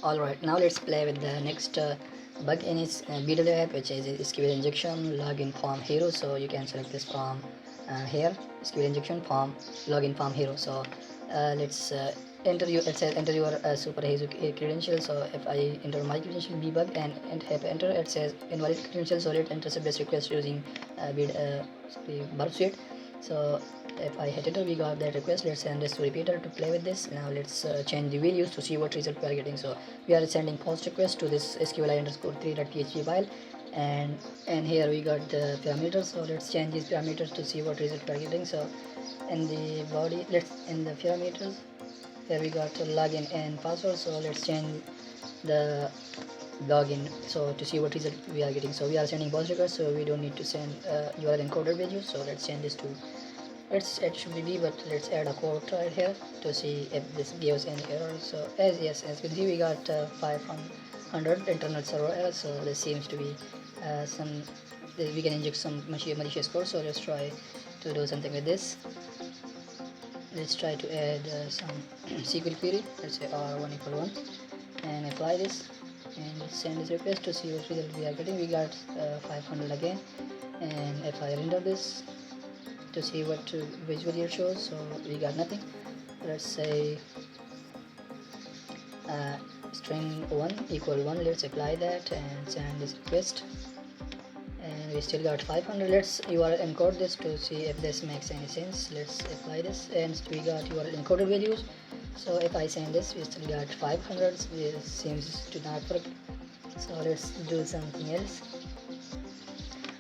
Alright, now let's play with the next bug in its bWAPP, which is SQL injection login form hero. So you can select this from here, SQL injection form login form hero. So let's enter your, it says enter your super hero credential. So if I enter my credential bbug and hit enter, it says invalid credential. So let's enter best request using bWAPP suite. So if I hit enter, we got that request. Let's send this to repeater to play with this. Now let's change the values to see what result we are getting. So we are sending post request to this sqli_3.php file, and here we got the parameters. So let's change these parameters to see what result we are getting. So in the body, in the parameters, here we got login and password. So let's change the login so to see what result we are getting. So we are sending post request, so we don't need to send URL encoded values. So let's change this to, it should be B, but let's add a quote right here to see if this gives any error. So as you can see, we got 500 internal server errors. So this seems to be we can inject some malicious code. So let's try to do something with this. Let's try to add some SQL query. Let's say r1 = 1 and apply this and send this request to see what result we are getting. We got 500 again, and if I render this to see what visually it shows, so we got nothing. Let's say string 1 = 1. Let's apply that and send this request, and we still got 500. Let's URL encode this to see if this makes any sense. Let's apply this, and we got URL encoded values. So if I send this, we still got 500. This seems to not work. So let's do something else.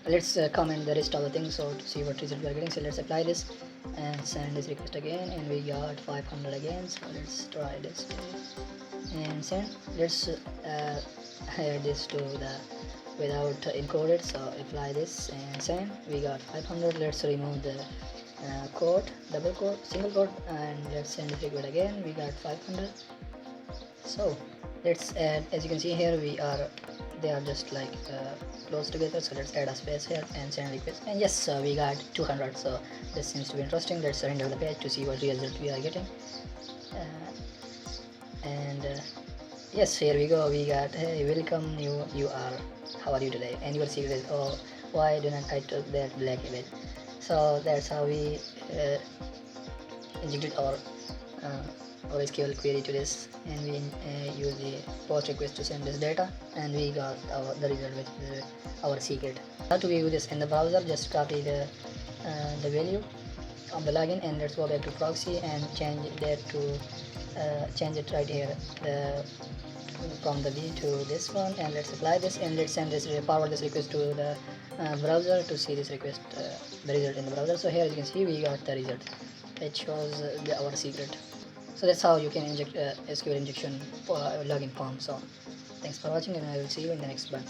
Let's comment the rest of the things so to see what result we are getting. So let's apply this and send this request again, and we got 500 again. So let's try this and send. Let's add this to the without encoded. So apply this and send. We got 500. Let's remove the quote, double quote, single quote, and let's send this request again. We got 500. So let's add, as you can see here, they are just like close together. So let's add a space here and send request, and yes, we got 200. So this seems to be interesting. Let's render the page to see what result we are getting. Yes, here we go. We got, hey, welcome, you are, how are you today? And your secret is, oh, why didn't I took that black image? So that's how we injected our SQL query to this, and we use the post request to send this data, and we got the result, which is our secret. How to view this in the browser? Just copy the value of the login, and let's go back to proxy and change that to change it right here, from the B to this one, and let's apply this, and let's send this forward this request to the browser to see this request, the result in the browser. So here you can see we got the result. It shows our secret. So that's how you can inject SQL injection login form. So thanks for watching, and I will see you in the next one.